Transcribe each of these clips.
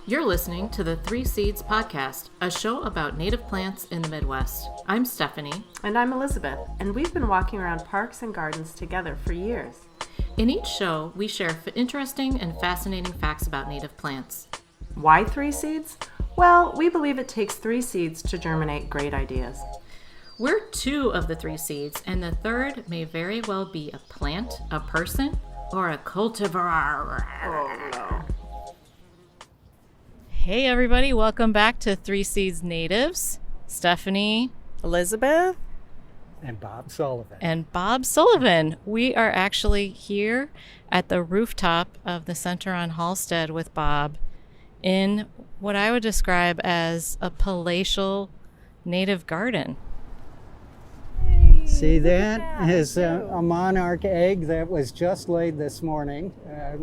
You're listening to the Three Seeds Podcast, a show about native plants in the Midwest. I'm Stephanie. And I'm Elizabeth, and we've been walking around parks and gardens together for years. In each show, we share interesting and fascinating facts about native plants. Why 3 seeds? Well, we believe it takes 3 seeds to germinate great ideas. We're 2 of the 3 seeds, and the third may very well be a plant, a person, or a cultivar. Oh, no. Hey everybody, welcome back to Three Seeds Natives. Stephanie, Elizabeth, and Bob Sullivan. And Bob Sullivan. We are actually here at the rooftop of the Center on Halsted with Bob in what I would describe as a palatial native garden. See, that is a monarch egg that was just laid this morning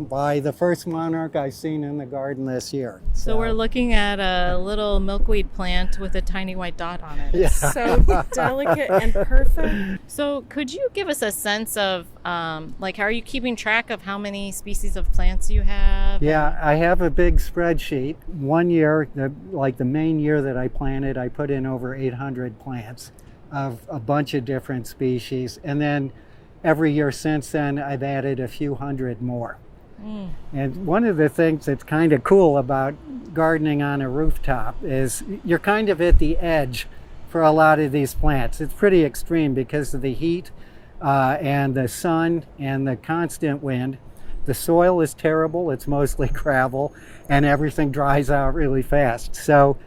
by the first monarch I've seen in the garden this year. So we're looking at a little milkweed plant with a tiny white dot on it. Yeah. So delicate and perfect. So could you give us a sense of, how are you keeping track of how many species of plants you have? Yeah, I have a big spreadsheet. One year, the main year that I planted, I put in over 800 plants of a bunch of different species, and then every year since then I've added a few hundred more. And one of the things that's kind of cool about gardening on a rooftop is you're kind of at the edge for a lot of these plants. It's pretty extreme because of the heat and the sun and the constant wind. The soil is terrible, it's mostly gravel, and everything dries out really fast. So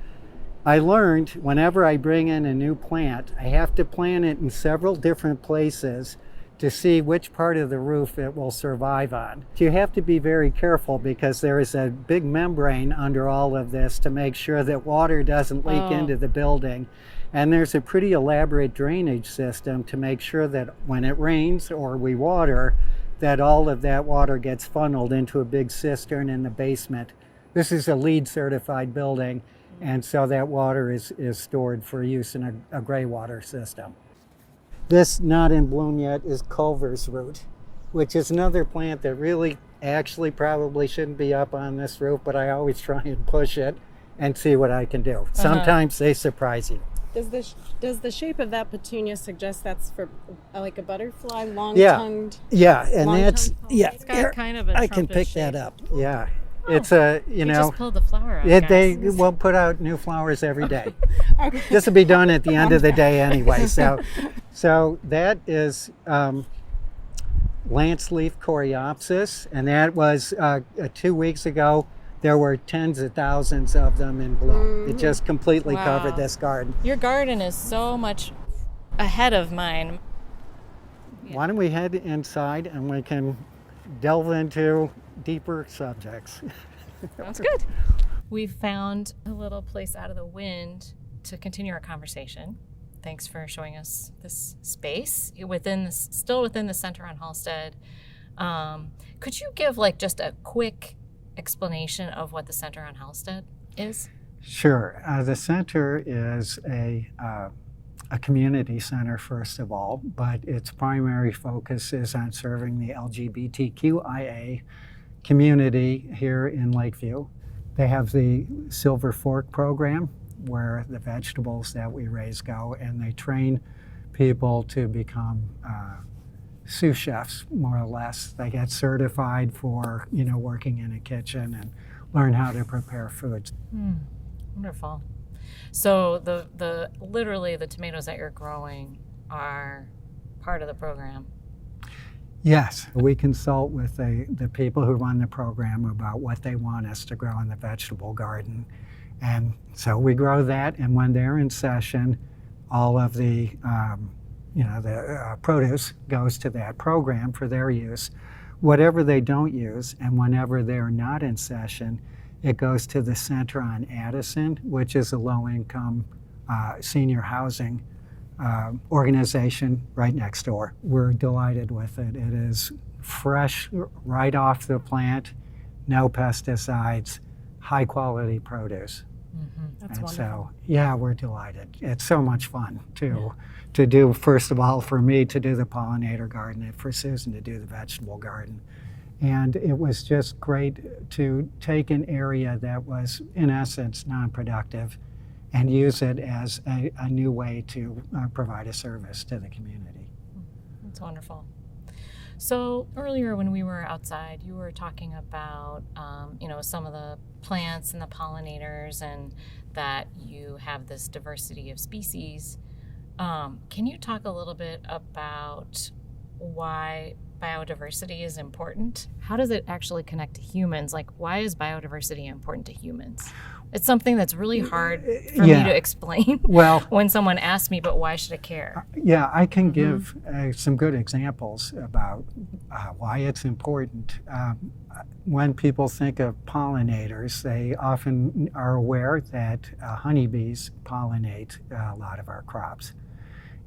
I learned whenever I bring in a new plant, I have to plant it in several different places to see which part of the roof it will survive on. You have to be very careful because there is a big membrane under all of this to make sure that water doesn't leak into the building. And there's a pretty elaborate drainage system to make sure that when it rains or we water, that all of that water gets funneled into a big cistern in the basement. This is a LEED certified building. And so that water is stored for use in a gray water system. This not in bloom yet is Culver's root, which is another plant that really actually probably shouldn't be up on this roof, but I always try and push it and see what I can do. Sometimes they surprise you. Does the shape of that petunia suggest that's for like a butterfly, long-tongued? Yeah, and that's, It's got kind of a I can pick shape. that up, yeah. It's a, You just pulled the flower out, they guys. will put out new flowers every day. Okay. This will be done at the end of the day anyway. So that is lance leaf coreopsis, and that was 2 weeks ago. There were tens of thousands of them in bloom. It just completely covered this garden. Your garden is so much ahead of mine. Why don't we head inside and we can delve into deeper subjects. Sounds good. We found a little place out of the wind to continue our conversation. Thanks for showing us this space still within the Center on Halsted. Could you give just a quick explanation of what the Center on Halsted is? Sure. The center is a community center, first of all, but its primary focus is on serving the LGBTQIA community here in Lakeview. They have the Silver Fork program where the vegetables that we raise go, and they train people to become sous chefs, more or less. They get certified for, working in a kitchen and learn how to prepare foods. Wonderful. So literally the tomatoes that you're growing are part of the program. Yes, we consult with the people who run the program about what they want us to grow in the vegetable garden. And so we grow that, and when they're in session, all of the produce goes to that program for their use. Whatever they don't use, and whenever they're not in session, it goes to the Center on Addison, which is a low-income senior housing organization right next door. We're delighted with it. It is fresh right off the plant, no pesticides, high-quality produce. That's and wonderful. So, we're delighted. It's so much fun to do, first of all, for me to do the pollinator garden and for Susan to do the vegetable garden. And it was just great to take an area that was, in essence, non-productive and use it as a new way to provide a service to the community. That's wonderful. So earlier when we were outside, you were talking about, some of the plants and the pollinators, and that you have this diversity of species. Can you talk a little bit about why biodiversity is important? How does it actually connect to humans? Like, why is biodiversity important to humans? It's something that's really hard for me to explain when someone asks me, but why should I care? Yeah, I can give some good examples about why it's important. When people think of pollinators, they often are aware that honeybees pollinate a lot of our crops.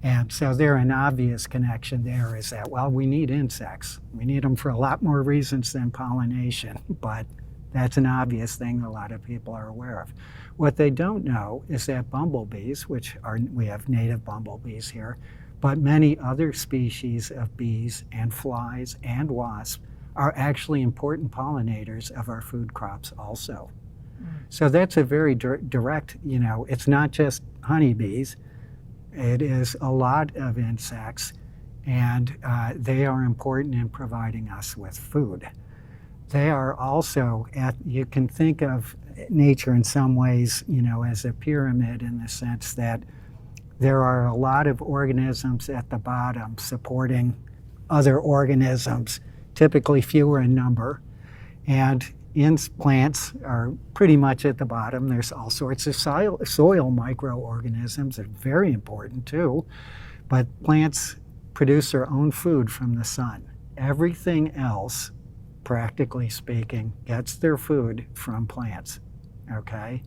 And so there an obvious connection there is that, well, we need insects. We need them for a lot more reasons than pollination, but that's an obvious thing that a lot of people are aware of. What they don't know is that bumblebees, we have native bumblebees here, but many other species of bees and flies and wasps are actually important pollinators of our food crops also. So that's a very direct, it's not just honeybees. It is a lot of insects, and they are important in providing us with food. They are also, you can think of nature in some ways, as a pyramid, in the sense that there are a lot of organisms at the bottom supporting other organisms, typically fewer in number. And plants are pretty much at the bottom. There's all sorts of soil microorganisms that are very important too. But plants produce their own food from the sun. Everything else, practically speaking, gets their food from plants, okay?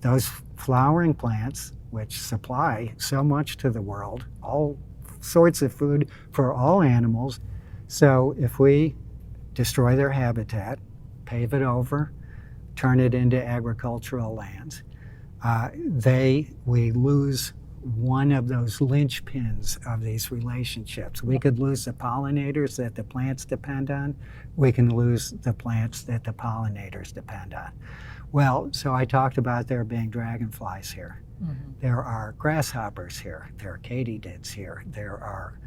Those flowering plants, which supply so much to the world, all sorts of food for all animals. So if we destroy their habitat, pave it over, turn it into agricultural lands, we lose one of those linchpins of these relationships. We could lose the pollinators that the plants depend on. We can lose the plants that the pollinators depend on. Well, so I talked about there being dragonflies here. There are grasshoppers here. There are katydids here. There are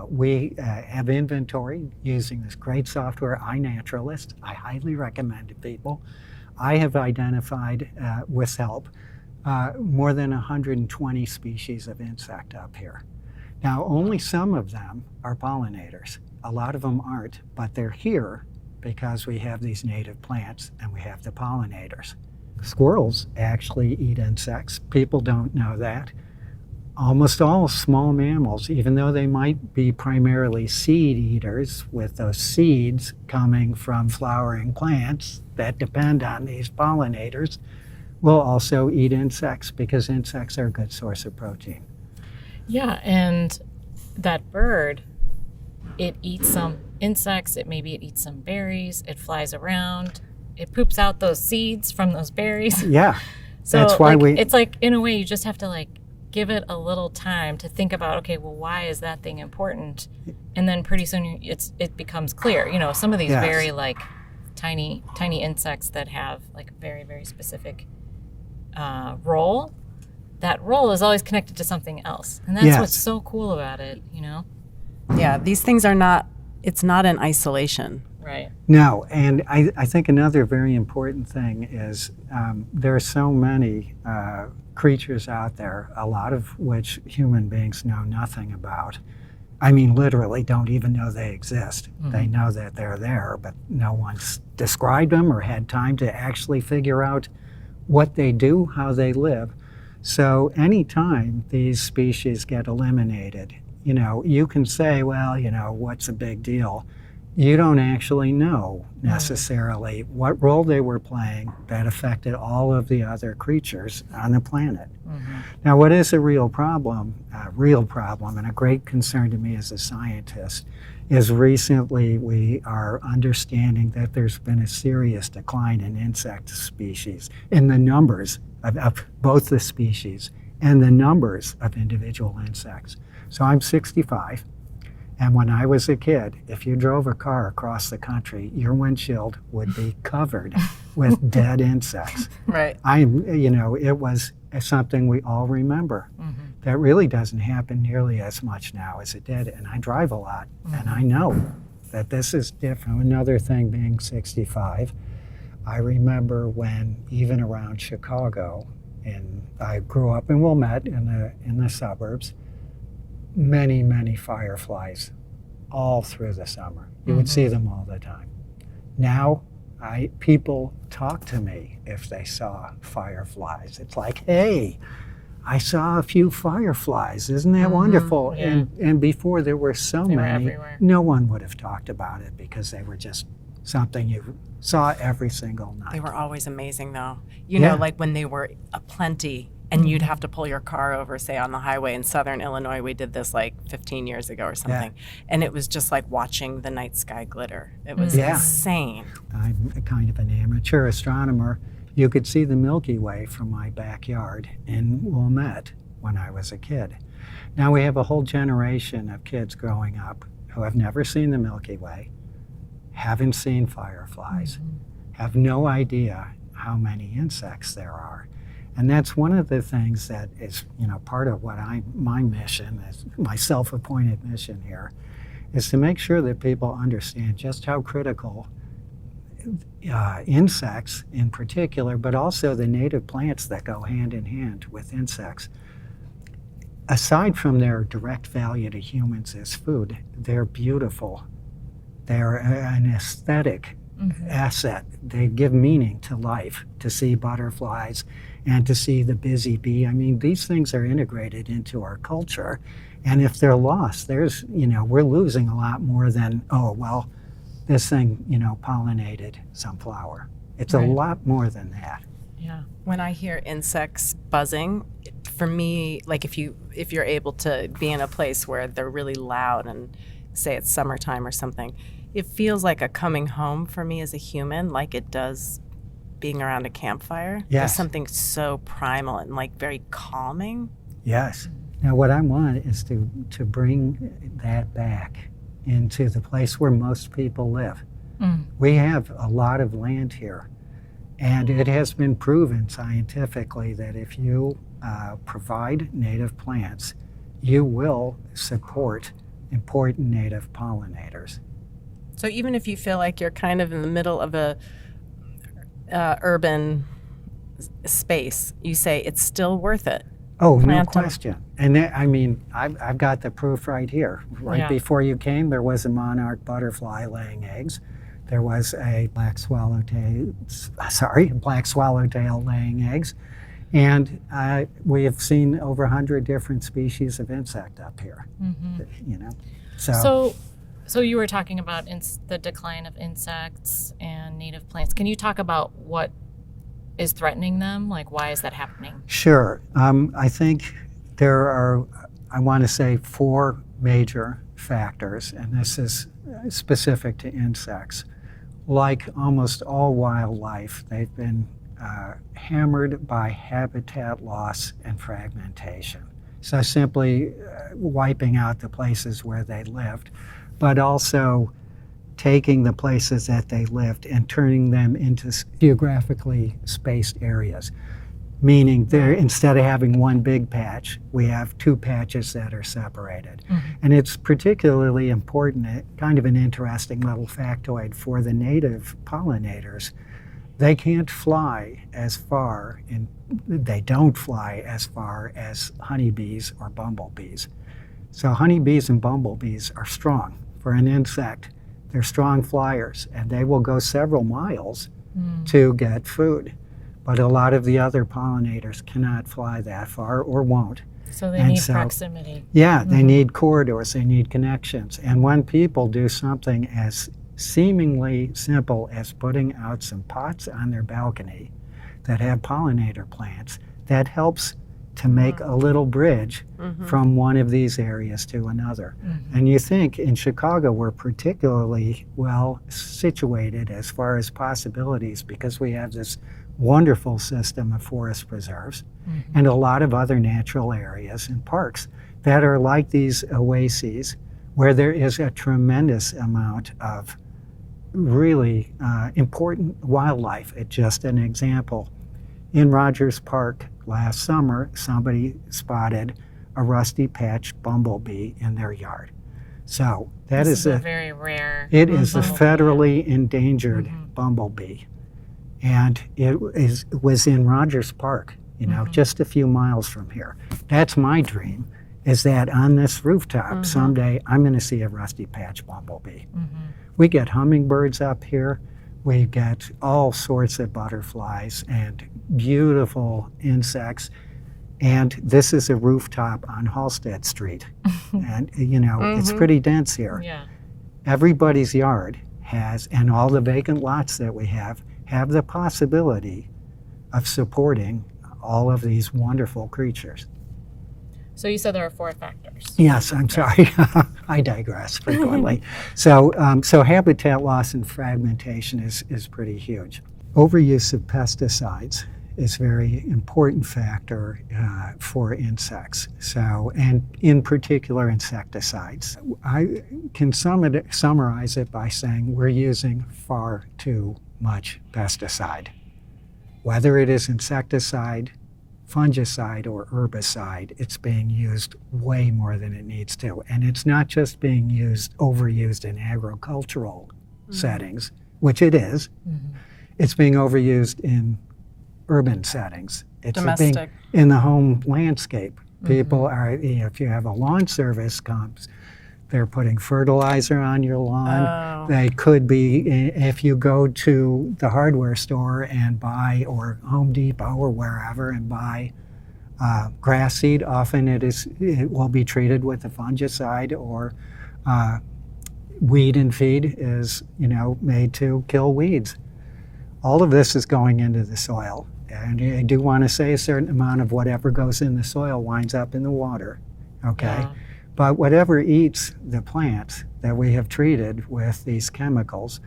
we have inventory using this great software, iNaturalist. I highly recommend it, people. I have identified, with help, more than 120 species of insect up here. Now, only some of them are pollinators. A lot of them aren't, but they're here because we have these native plants and we have the pollinators. Squirrels actually eat insects. People don't know that. Almost all small mammals, even though they might be primarily seed eaters, with those seeds coming from flowering plants that depend on these pollinators, will also eat insects because insects are a good source of protein. Yeah, and that bird, it eats some insects, maybe it eats some berries, it flies around, it poops out those seeds from those berries. Yeah, so that's why it's like, in a way, you just have to give it a little time to think about, okay, well, why is that thing important? And then pretty soon it becomes clear. Some of these very tiny insects that have a very, very specific role. That role is always connected to something else, and that's what's so cool about it. Yeah, these things it's not in isolation. Right. No, and I think another very important thing is there are so many creatures out there, a lot of which human beings know nothing about. I mean, literally don't even know they exist. They know that they're there, but no one's described them or had time to actually figure out what they do, how they live. So anytime these species get eliminated, you can say, well, what's the big deal? You don't actually know necessarily what role they were playing that affected all of the other creatures on the planet. Now, what is a real problem, and a great concern to me as a scientist, is recently we are understanding that there's been a serious decline in insect species, in the numbers of both the species and the numbers of individual insects. So I'm 65. And when I was a kid, if you drove a car across the country, your windshield would be covered with dead insects. Right. It was something we all remember. That really doesn't happen nearly as much now as it did. And I drive a lot, and I know that this is different. Another thing, being 65, I remember when, even around Chicago, and I grew up in Wilmette in the suburbs, many fireflies all through the summer. You would see them all the time. Now, people talk to me if they saw fireflies. It's like, hey, I saw a few fireflies. Isn't that wonderful? Yeah. And before there were They were many, everywhere. no one would have talked about it because they were just something you saw every single night. They were always amazing, though. You know, like when they were aplenty and you'd have to pull your car over, say, on the highway in southern Illinois. We did this like 15 years ago or something. And it was just like watching the night sky glitter. It was insane. I'm kind of an amateur astronomer. You could see the Milky Way from my backyard in Wilmette when I was a kid. Now we have a whole generation of kids growing up who have never seen the Milky Way, haven't seen fireflies, have no idea how many insects there are. And that's one of the things that is, part of what my mission, is my self-appointed mission here, is to make sure that people understand just how critical insects in particular, but also the native plants that go hand in hand with insects. Aside from their direct value to humans as food, they're beautiful. They're an aesthetic asset. They give meaning to life, to see butterflies and to see the busy bee. I mean, these things are integrated into our culture. And if they're lost, we're losing a lot more than, this thing, pollinated some flower. It's a lot more than that. Yeah. When I hear insects buzzing, for me, like if you're able to be in a place where they're really loud and say it's summertime or something, it feels like a coming home for me as a human, like it does being around a campfire. Yes. There's something so primal and like very calming. Yes. Now what I want is to bring that back into the place where most people live. We have a lot of land here, and it has been proven scientifically that if you provide native plants, you will support important native pollinators. So even if you feel like you're kind of in the middle of a urban space, you say it's still worth it. Oh, no Plant 'em. question. And I've got the proof right here. Right before you came, there was a monarch butterfly laying eggs. There was a black swallowtail laying eggs. And we have seen over 100 different species of insect up here. So you were talking about the decline of insects and native plants. Can you talk about what is threatening them? Like, why is that happening? Sure. I think there are, I want to say, 4 major factors, and this is specific to insects. Like almost all wildlife, they've been hammered by habitat loss and fragmentation. So simply wiping out the places where they lived, but also taking the places that they lived and turning them into geographically spaced areas. Meaning instead of having one big patch, we have 2 patches that are separated. And it's particularly important, kind of an interesting little factoid for the native pollinators. They can't fly as far, and they don't fly as far as honeybees or bumblebees. So honeybees and bumblebees are strong. For an insect, they're strong flyers, and they will go several miles to get food. But a lot of the other pollinators cannot fly that far or won't. So they need proximity. Yeah, they need corridors, they need connections. And when people do something as seemingly simple as putting out some pots on their balcony that have pollinator plants, that helps to make a little bridge from one of these areas to another. And you think in Chicago we're particularly well situated as far as possibilities because we have this wonderful system of forest preserves and a lot of other natural areas and parks that are like these oases where there is a tremendous amount of really important wildlife. It's just an example. In Rogers Park last summer, somebody spotted a rusty patched bumblebee in their yard. So that This is a very rare. it is a bumblebee. federally endangered bumblebee. And it was in Rogers Park, just a few miles from here. That's my dream, is that on this rooftop someday I'm going to see a rusty patch bumblebee. We get hummingbirds up here. We get all sorts of butterflies and beautiful insects. And this is a rooftop on Halsted Street. And, it's pretty dense here. Yeah. Everybody's yard has, and all the vacant lots that we have the possibility of supporting all of these wonderful creatures. So you said there are 4 factors. Yes, I'm sorry. I digress frequently. So habitat loss and fragmentation is pretty huge. Overuse of pesticides is a very important factor for insects. So, and in particular insecticides. I can summarize it by saying we're using far too much pesticide. Whether it is insecticide, fungicide, or herbicide, it's being used way more than it needs to. And it's not just being overused in agricultural settings, which it is. It's being overused in urban settings. It's Domestic. in the home landscape. People are, if you have a lawn service comes, they're putting fertilizer on your lawn. Oh. They could be, if you go to the hardware store and buy, or Home Depot or wherever, and buy grass seed, often it will be treated with a fungicide, or weed and feed is made to kill weeds. All of this is going into the soil. And I do want to say a certain amount of whatever goes in the soil winds up in the water, okay? Yeah. But whatever eats the plants that we have treated with these chemicals,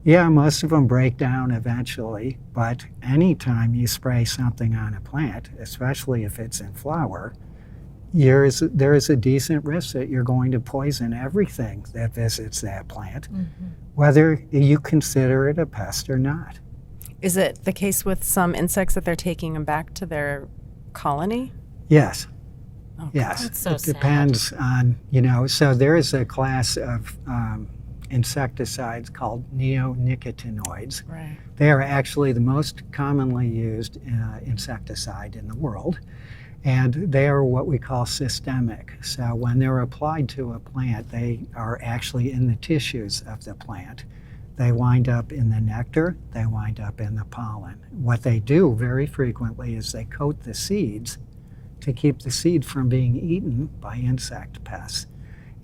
most of them break down eventually, but anytime you spray something on a plant, especially if it's in flower, there is a decent risk that you're going to poison everything that visits that plant, whether you consider it a pest or not. Is it the case with some insects that they're taking them back to their colony? Yes. Oh, Yes, That's so it depends on, so there is a class of insecticides called neonicotinoids. Right. They are actually the most commonly used insecticide in the world, and they are what we call systemic. So when they're applied to a plant, they are actually in the tissues of the plant. They wind up in the nectar, they wind up in the pollen. What they do very frequently is they coat the seeds to keep the seed from being eaten by insect pests.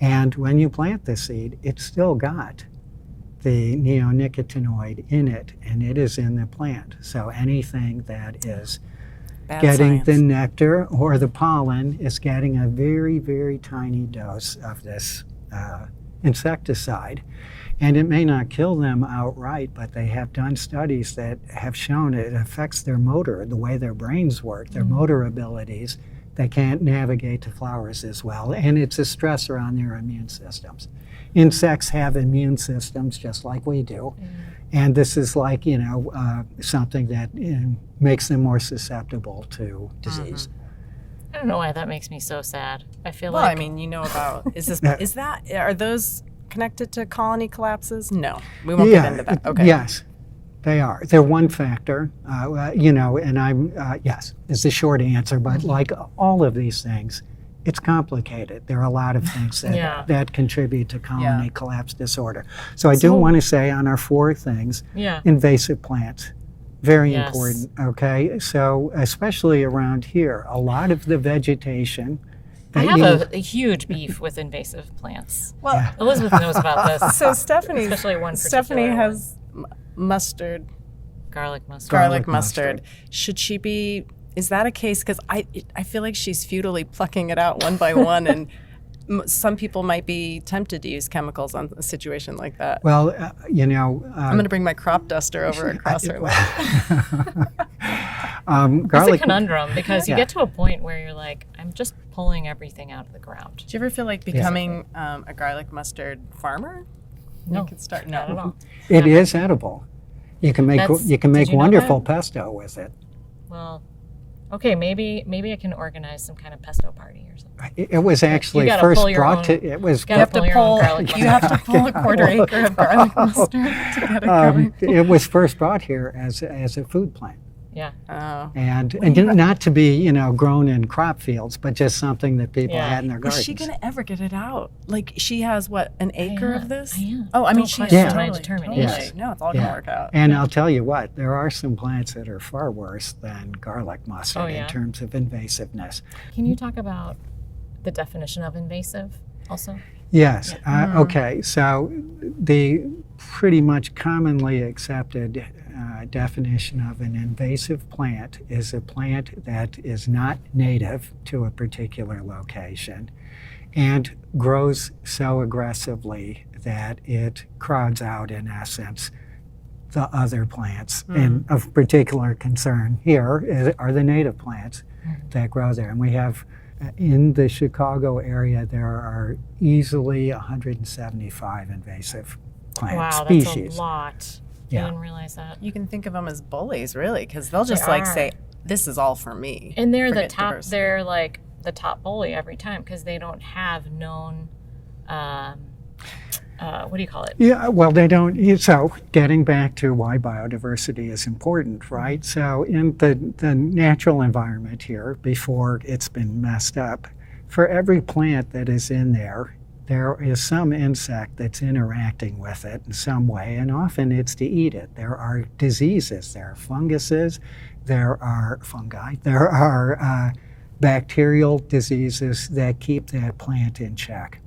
And when you plant the seed, it's still got the neonicotinoid in it, and it is in the plant. So anything that is Bad getting science. the nectar or the pollen is getting a very, very tiny dose of this insecticide. And it may not kill them outright, but they have done studies that have shown it affects their motor, the way their brains work, their motor abilities. They can't navigate to flowers as well, and it's a stressor on their immune systems. Insects have immune systems just like we do, and this is like, something that makes them more susceptible to disease. I don't know why that makes me so sad. I feel Well, like I mean, about, are those connected to colony collapses? No, we won't get into that. Okay. Yes, they are. They're one factor, and I'm, yes, is the short answer, but like all of these things, it's complicated. There are a lot of things that contribute to colony collapse disorder. So I do want to say on our 4 things, invasive plants, very important, okay? So especially around here, a lot of the vegetation. I have a huge beef with invasive plants. Well, Elizabeth knows about this. so Stephanie particular has mustard, garlic mustard. garlic mustard. Should she be? Is that a case? Because I feel like she's futilely plucking it out one by one, and some people might be tempted to use chemicals on a situation like that. Well, I'm going to bring my crop duster over across her lap. It's a Garlic. conundrum because you Yeah. get to a point where you're like, I'm just pulling everything out of the ground. Do you ever feel like becoming a garlic mustard farmer? No, You could start not at all. It is edible. You can make That's- you can did make you know wonderful that? pesto with it. Well, okay, maybe I can organize some kind of pesto party or something. It was actually gotta first pull your brought own- to. It was. gotta pull your own garlic You have to pull a quarter acre of garlic mustard to get it going. It was first brought here as a food plant. Yeah. Oh. And not to be, grown in crop fields, but just something that people Yeah. had in their Is gardens. she going to ever get it out? Like, she has, what, an acre am. of this? I am. Oh, I mean, Don't she question is my determination. Totally. No, it's all going to work out. And I'll tell you what, there are some plants that are far worse than garlic mustard Oh, yeah? in terms of invasiveness. Can you talk about the definition of invasive also? Yes. Okay. So the pretty much commonly accepted definition of an invasive plant is a plant that is not native to a particular location and grows so aggressively that it crowds out, in essence, the other plants. And of particular concern here are the native plants that grow there. And we have in the Chicago area, there are easily 175 invasive plant Wow, species. that's a lot. Yeah. I didn't realize that. You can think of them as bullies, really, because they'll just They like are. say, "This is all for me." And they're the Forget top. diversity. They're like the top bully every time because they don't have known. What do you call it? Yeah, well, they don't. So, getting back to why biodiversity is important, right? So, in the natural environment here, before it's been messed up, for every plant that is in there, there is some insect that's interacting with it in some way, and often it's to eat it. There are diseases, there are funguses, there are fungi, there are bacterial diseases that keep that plant in check.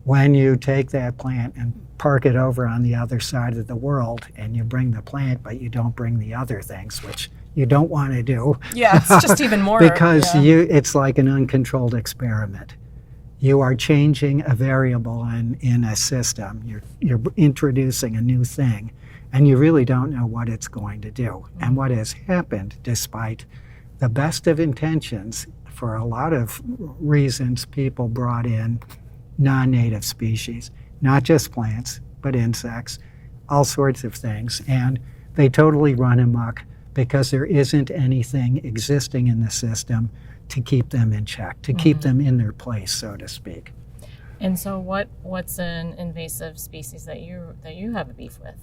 When you take that plant and park it over on the other side of the world and you bring the plant, but you don't bring the other things, which you don't want to do. Yeah, it's just even more. Because yeah. it's like an uncontrolled experiment. You are changing a variable in a system. You're introducing a new thing, and you really don't know what it's going to do. And what has happened, despite the best of intentions, for a lot of reasons, people brought in non-native species, not just plants, but insects, all sorts of things. And they totally run amok because there isn't anything existing in the system to keep them in check, to keep them in their place, so to speak. And so, what's an invasive species that you have a beef with?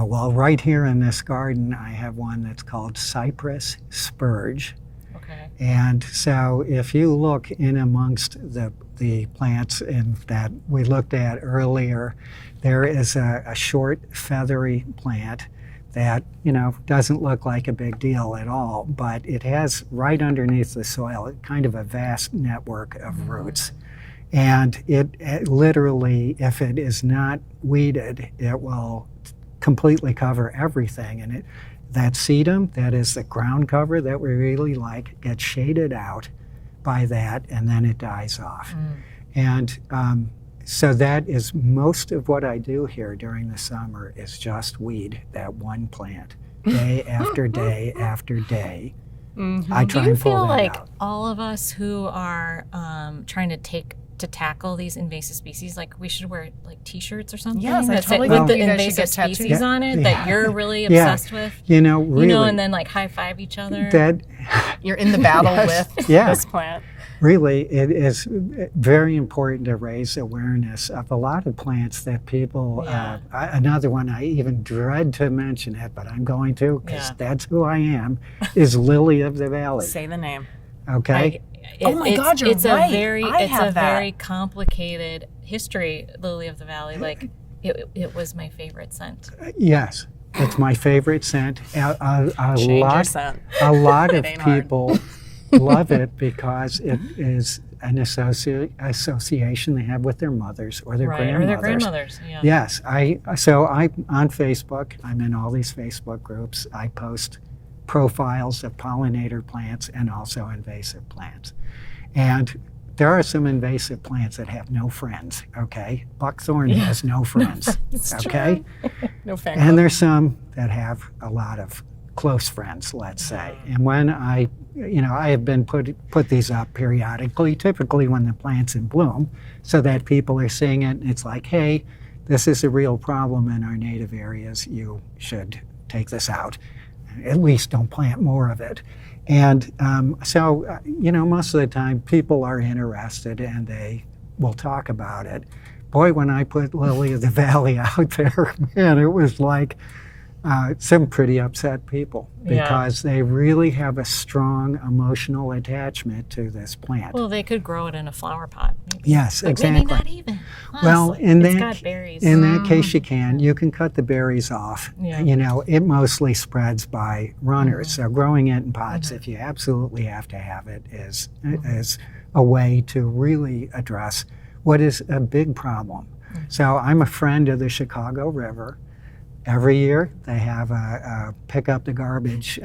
Well, right here in this garden, I have one that's called cypress spurge. Okay. And so if you look in amongst the plants that we looked at earlier, there is a short feathery plant that, doesn't look like a big deal at all, but it has right underneath the soil kind of a vast network of roots. And it literally, if it is not weeded, it will completely cover everything. And that sedum, that is the ground cover that we really like, gets shaded out by that, and then it dies off. And so that is most of what I do here during the summer is just weed that one plant, day after day after day. I try Do you and pull feel that like out. all of us who are trying to tackle these invasive species, like we should wear like T-shirts or something? Yes, I that say- totally with think the you guys should invasive get tattoos. species on it that you're really Yeah. obsessed with. Really, And then like high five each other. that You're in the battle with Yeah. this plant. really, it is very important to raise awareness of a lot of plants that people, Yeah. another one I even dread to mention it, but I'm going to because Yeah. that's who I am, is lily of the valley. Say the name. Okay? Oh my God, you're it's right. a very I it's have a that. very complicated history, lily of the valley. Like it was my favorite scent. Yes, it's my favorite scent. A Change your lot, scent. a lot of ain't hard. people love it because it is an association they have with their mothers or their Right, grandmothers. or their grandmothers. Yeah. Yes, I'm on Facebook. I'm in all these Facebook groups. I post profiles of pollinator plants and also invasive plants. And there are some invasive plants that have no friends, okay? Buckthorn has no friends, okay? No fan And there's some that have a lot of close friends, let's say. And when I have been put these up periodically, typically when the plant's in bloom, so that people are seeing it. And it's like, hey, this is a real problem in our native areas. You should take this out. At least don't plant more of it. And so, most of the time people are interested and they will talk about it. Boy, when I put Lily of the Valley out there, man, it was like some pretty upset people because they really have a strong emotional attachment to this plant. Well, they could grow it in a flower pot. Maybe. Yes, but exactly. Maybe not even. Honestly. Well, it's got berries. In that case, you can cut the berries off. Yeah. It mostly spreads by runners. So growing it in pots, if you absolutely have to have it, is a way to really address what is a big problem. So I'm a friend of the Chicago River. Every year they have a pick up the garbage,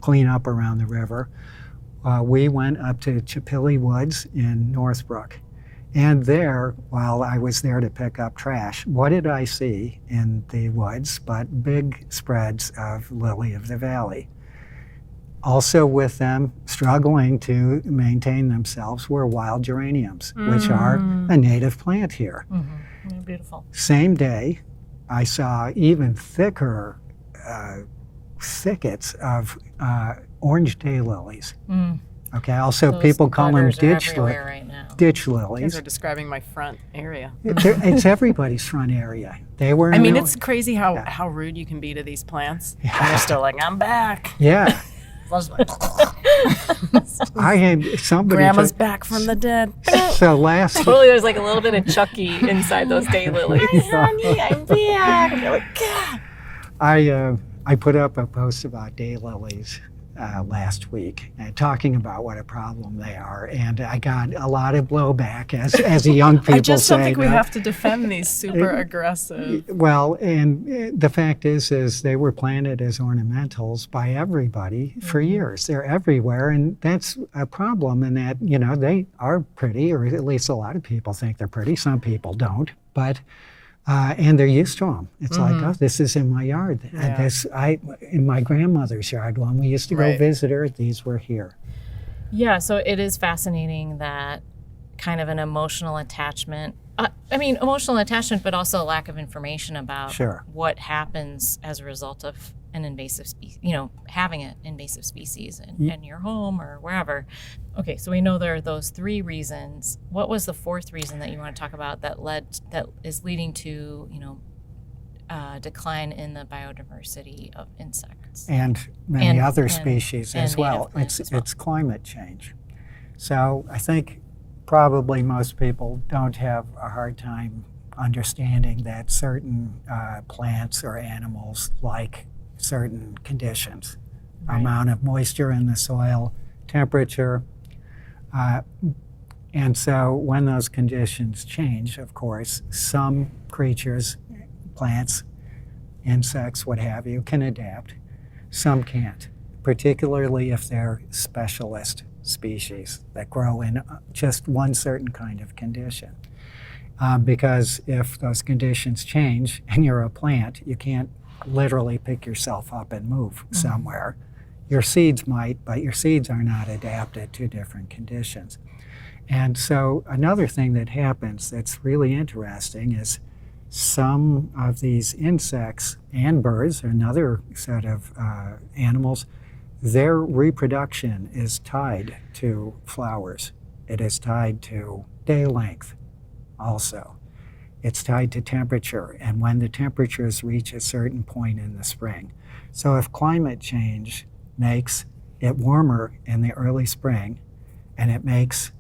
clean up around the river. We went up to Chipilly Woods in Northbrook. And there, while I was there to pick up trash, what did I see in the woods but big spreads of lily of the valley? Also with them struggling to maintain themselves were wild geraniums, which are a native plant here. They're beautiful. Same day, I saw even thicker thickets of orange daylilies. Okay, also Those people call them ditch right now. ditch You lilies. guys are describing my front area. It's everybody's front area. They were. It's crazy how rude you can be to these plants. And they're still like, I'm back. Yeah. I had somebody. Grandma's back from the dead. So last. Totally, there's like a little bit of Chucky inside those daylilies. Honey, I'm back. You're like, God. I put up a post about daylilies last week, talking about what a problem they are, and I got a lot of blowback as the young people say. I just don't think we have to defend these super aggressive. Well, and the fact is they were planted as ornamentals by everybody for years. They're everywhere, and that's a problem in that, they are pretty, or at least a lot of people think they're pretty. Some people don't, but and they're used to them. It's like, oh, this is in my yard. In my grandmother's yard, when we used to go visit her, these were here. Yeah, so it is fascinating that kind of an emotional attachment. Emotional attachment, but also a lack of information about what happens as a result of an invasive species, having an invasive species in your home or wherever. Okay, so we know there are those three reasons. What was the fourth reason that you want to talk about that is leading to, decline in the biodiversity of insects? And many other species as well. It's climate change. So I think probably most people don't have a hard time understanding that certain plants or animals like certain conditions, amount of moisture in the soil, temperature. And so when those conditions change, of course, some creatures, plants, insects, what have you, can adapt. Some can't, particularly if they're specialist species that grow in just one certain kind of condition. Because if those conditions change and you're a plant, you can't literally pick yourself up and move somewhere. Your seeds might, but your seeds are not adapted to different conditions. And so another thing that happens that's really interesting is some of these insects and birds, another set of animals, their reproduction is tied to flowers. It is tied to day length also. It's tied to temperature, and when the temperatures reach a certain point in the spring. So if climate change makes it warmer in the early spring, and it makes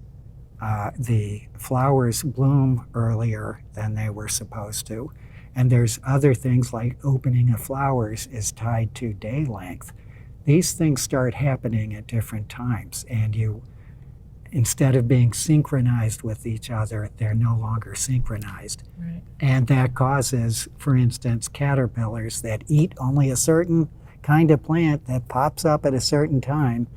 the flowers bloom earlier than they were supposed to, and there's other things like opening of flowers is tied to day length, these things start happening at different times, and instead of being synchronized with each other, they're no longer synchronized. Right. And that causes, for instance, caterpillars that eat only a certain kind of plant that pops up at a certain time.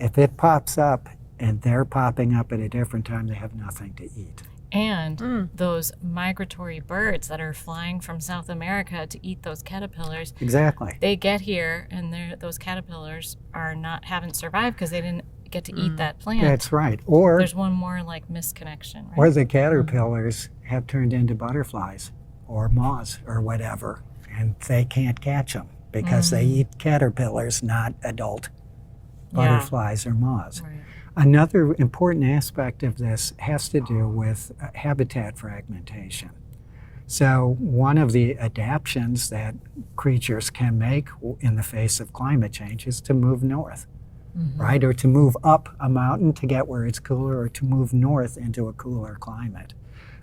If it pops up and they're popping up at a different time, they have nothing to eat. And those migratory birds that are flying from South America to eat those caterpillars, Exactly. they get here and those caterpillars haven't survived because they didn't get to eat that plant. That's right. Or there's one more like misconnection, right? Or the caterpillars have turned into butterflies or moths or whatever, and they can't catch them because they eat caterpillars, not adult butterflies or moths. Right. Another important aspect of this has to do with habitat fragmentation. So one of the adaptations that creatures can make in the face of climate change is to move north, right? Or to move up a mountain to get where it's cooler, or to move north into a cooler climate.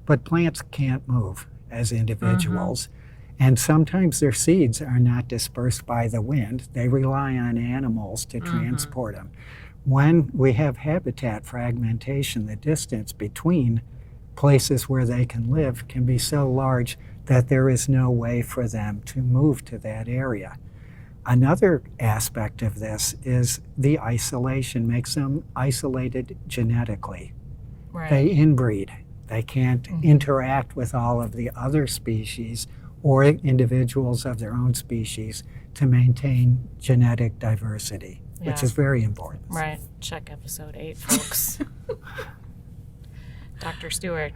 But plants can't move as individuals. And sometimes their seeds are not dispersed by the wind. They rely on animals to transport them. When we have habitat fragmentation, the distance between places where they can live can be so large that there is no way for them to move to that area. Another aspect of this is the isolation makes them isolated genetically. Right. They inbreed. They can't interact with all of the other species or individuals of their own species to maintain genetic diversity, which is very important. Right. Check episode 8, folks. Dr. Stewart.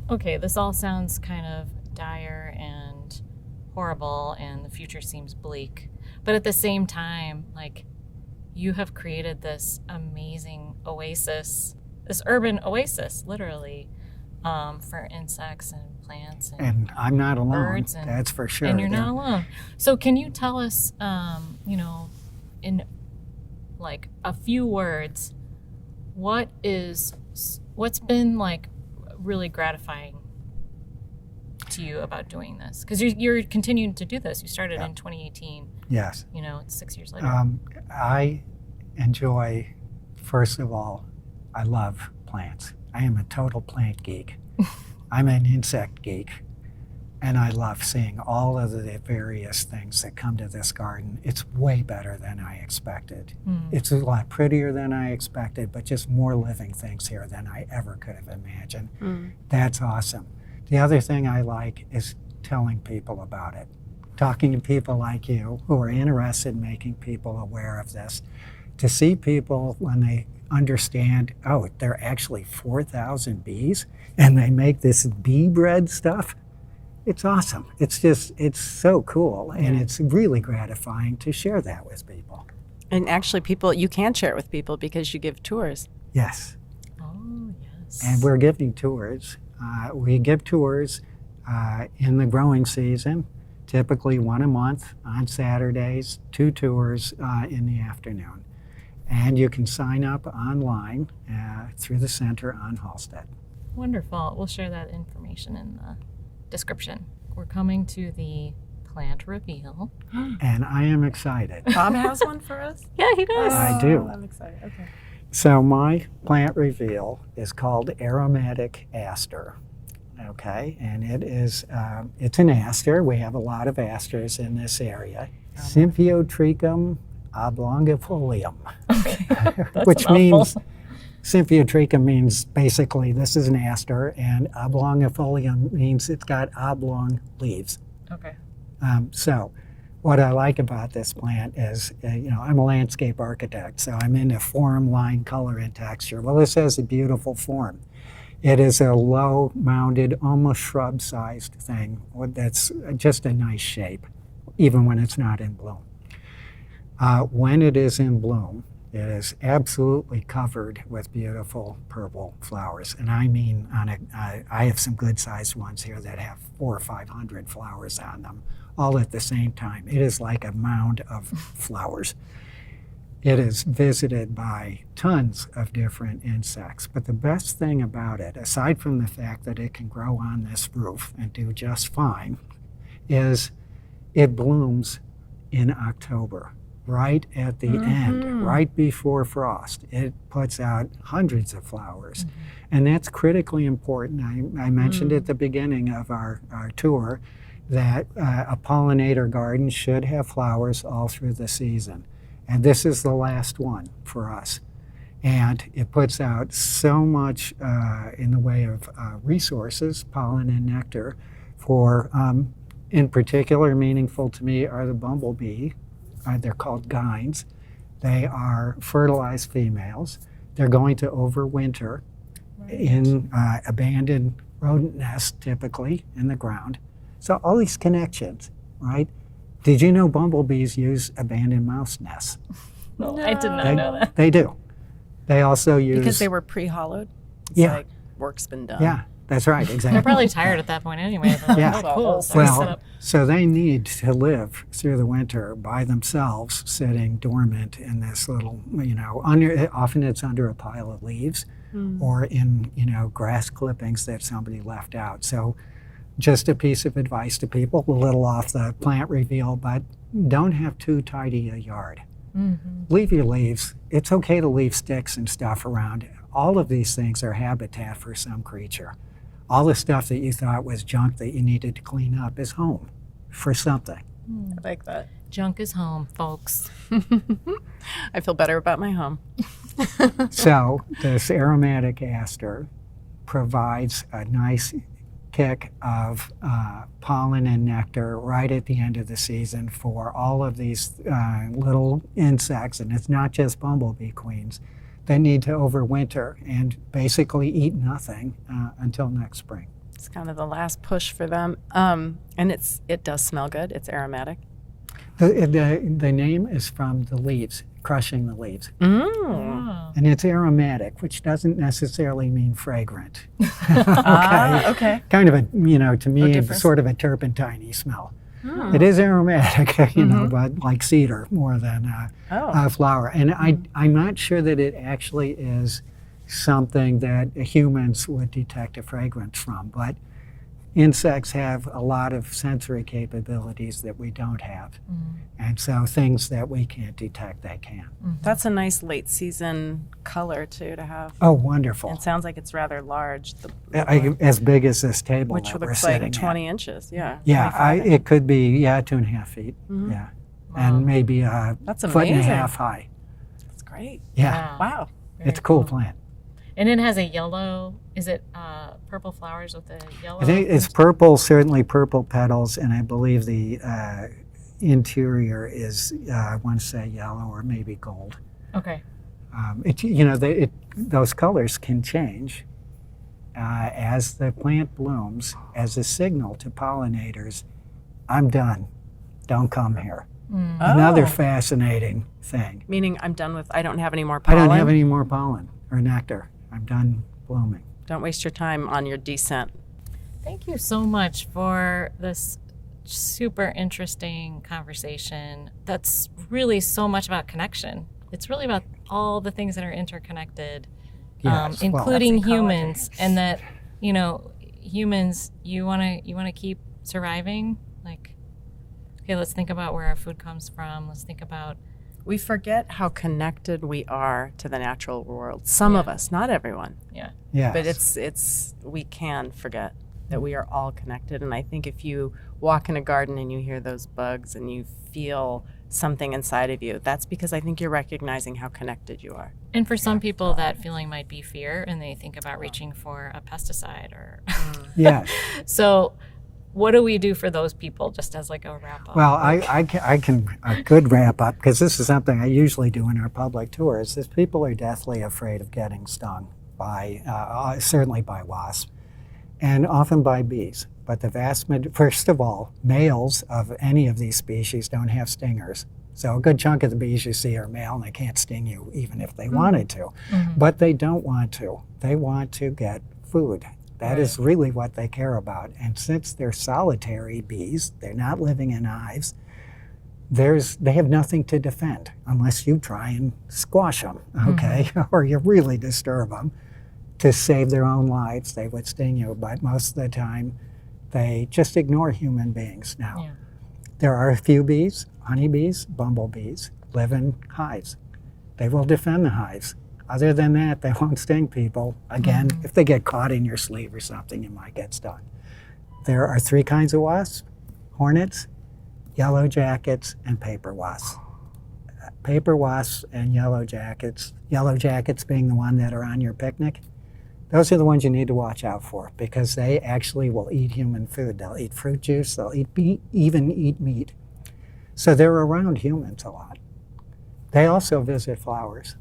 Okay, this all sounds kind of dire and horrible, and the future seems bleak. But at the same time, like, you have created this amazing oasis, this urban oasis, literally, for insects and plants And I'm not alone, birds and, that's for sure. And you're not alone. So can you tell us, in like a few words, what's been like really gratifying to you about doing this? Because you're continuing to do this. You started in 2018. Yes. It's 6 years later. I enjoy, first of all, I love plants. I am a total plant geek. I'm an insect geek, and I love seeing all of the various things that come to this garden. It's way better than I expected. It's a lot prettier than I expected, but just more living things here than I ever could have imagined. That's awesome. The other thing I like is telling people about it, talking to people like you who are interested in making people aware of this, to see people when they understand, oh, there are actually 4,000 bees and they make this bee bread stuff. It's awesome. It's so cool, and it's really gratifying to share that with people. And actually, you can share it with people because you give tours. Yes. Oh, yes. And we're giving tours. We give tours in the growing season, typically one a month on Saturdays, 2 tours in the afternoon. And you can sign up online through the center on Halsted. Wonderful. We'll share that information in the description. We're coming to the plant reveal. And I am excited. Bob has one for us? Yeah, he does. I do. I'm excited. Okay. So my plant reveal is called aromatic aster. Okay, and it's an aster. We have a lot of asters in this area. Symphyotrichum oblongifolium, which means Symphyotrichum means basically this is an aster, and oblongifolium means it's got oblong leaves. Okay. So what I like about this plant is, I'm a landscape architect, so I'm into form, line, color, and texture. Well, this has a beautiful form. It is a low-mounded, almost shrub-sized thing that's just a nice shape, even when it's not in bloom. When it is in bloom, it is absolutely covered with beautiful purple flowers. And I mean, I have some good-sized ones here that have 400 or 500 flowers on them, all at the same time. It is like a mound of flowers. It is visited by tons of different insects. But the best thing about it, aside from the fact that it can grow on this roof and do just fine, is it blooms in October. Right at the end, right before frost. It puts out hundreds of flowers. And that's critically important. I mentioned at the beginning of our tour that a pollinator garden should have flowers all through the season. And this is the last one for us. And it puts out so much in the way of resources, pollen and nectar, for, in particular, meaningful to me are the bumblebee. They're called gynes. They are fertilized females. They're going to overwinter in abandoned rodent nests, typically in the ground. So all these connections, right? Did you know bumblebees use abandoned mouse nests? No, I did not know that. They do. They also use... Because they were pre-hollowed? It's Yeah. like work's been done. Yeah, that's right, exactly. They're probably tired at that point anyway. They're like, Yeah. oh, cool. So we set Well, up. so they need to live through the winter by themselves, sitting dormant in this little, often it's under a pile of leaves or in, grass clippings that somebody left out. So just a piece of advice to people, a little off the plant reveal, but don't have too tidy a yard. Leave your leaves. It's okay to leave sticks and stuff around. All of these things are habitat for some creature. All the stuff that you thought was junk that you needed to clean up is home for something. I like that. Junk is home, folks. I feel better about my home. So this aromatic aster provides a nice kick of pollen and nectar right at the end of the season for all of these little insects, and it's not just bumblebee queens, that need to overwinter and basically eat nothing until next spring. It's kind of the last push for them. And it does smell good. It's aromatic. The name is from the leaves, crushing the leaves. Oh. And it's aromatic, which doesn't necessarily mean fragrant. Okay. Kind of a, to me, difference. sort of a turpentine-y smell. It is aromatic, but like cedar more than a flower. And I'm not sure that it actually is something that humans would detect a fragrance from, but insects have a lot of sensory capabilities that we don't have. And so things that we can't detect, they can. That's a nice late season color, too, to have. Oh, wonderful. It sounds like it's rather large. As big as this table Which that we're looks sitting like at. 20 inches, yeah. Yeah, 25. it could be, 2.5 feet, yeah. And maybe a That's foot and a amazing. half high. That's great. Yeah, Wow. it's a cool plant. And it has a yellow, is it purple flowers with a yellow? I think it's purple, certainly purple petals, and I believe the interior is, I want to say yellow or maybe gold. Okay. Those colors can change as the plant blooms as a signal to pollinators, I'm done, don't come here. Another fascinating thing. Meaning I don't have any more I pollen. don't have any more pollen or nectar. I'm done blooming. Don't waste your time on your descent. Thank you so much for this super interesting conversation. That's really so much about connection. It's really about all the things that are interconnected, Yes, well, including that's ecology. humans, and that humans, you want to keep surviving. Like, okay, let's think about where our food comes from. Let's think about We forget how connected we are to the natural world. Some of us, not everyone. yeah. Yes. But we can forget that we are all connected. And I think if you walk in a garden and you hear those bugs and you feel something inside of you, that's because I think you're recognizing how connected you are. And for some people, that feeling might be fear, and they think about reaching for a pesticide or. Yes. So, what do we do for those people, just as like a wrap up? Well, I could wrap up, because this is something I usually do in our public tours, is people are deathly afraid of getting stung by, certainly by wasps, and often by bees. But first of all, males of any of these species don't have stingers. So a good chunk of the bees you see are male, and they can't sting you even if they wanted to. But they don't want to. They want to get food. That is really what they care about. And since they're solitary bees, they're not living in hives, they have nothing to defend unless you try and squash them, okay? Or you really disturb them. To save their own lives, they would sting you, but most of the time, they just ignore human beings now. Yeah. There are a few bees, honeybees, bumblebees, live in hives. They will defend the hives. Other than that, they won't sting people. Again, if they get caught in your sleeve or something, you might get stung. There are 3 kinds of wasps: hornets, yellow jackets, and paper wasps. paper wasps and yellow jackets being the one that are on your picnic, those are the ones you need to watch out for because they actually will eat human food. They'll eat fruit juice, they'll even eat meat. So they're around humans a lot. They also visit flowers,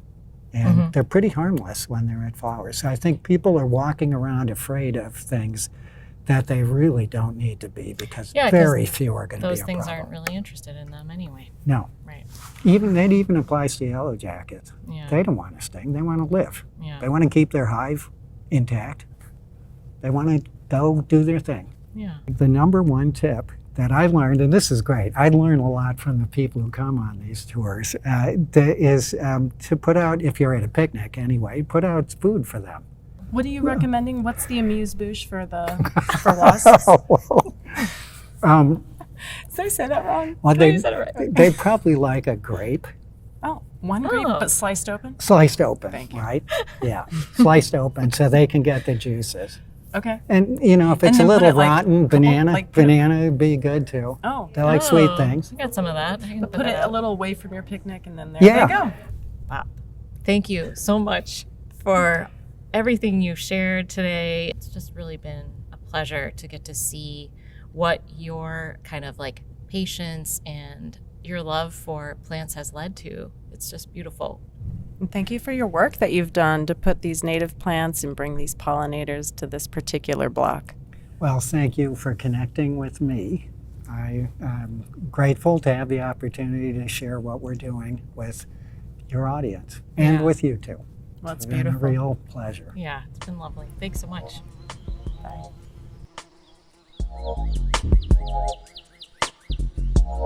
and they're pretty harmless when they're at flowers. So I think people are walking around afraid of things that they really don't need to be because very few are going to be a problem. Those things aren't really interested in them anyway. No. Right. That even applies to yellow jackets. Yeah. They don't want to sting. They want to live. Yeah. They want to keep their hive intact. They want to go do their thing. Yeah. The number one tip that I learned, and this is great, I learn a lot from the people who come on these tours, is to put out, if you're at a picnic anyway, put out food for them. What are you recommending? What's the amuse-bouche for wasps? Did I say that wrong? Well, You said it right. they probably like a grape. Oh, one grape, but sliced open? Sliced open, Thank you. right? Yeah, sliced open so they can get the juices. Okay. And, if it's a then put little it, like, rotten, banana would be good too. Oh. They like sweet things. I got some of that. I can Put it a out. little away from your picnic and then there they go. Wow. Thank you so much for everything you shared today. It's just really been a pleasure to get to see what your kind of like patience and your love for plants has led to. It's just beautiful. And thank you for your work that you've done to put these native plants and bring these pollinators to this particular block. Well, thank you for connecting with me. I'm grateful to have the opportunity to share what we're doing with your audience and with you too. Well, it's It's been a beautiful. real pleasure. Yeah, it's been lovely. Thanks so much. Bye.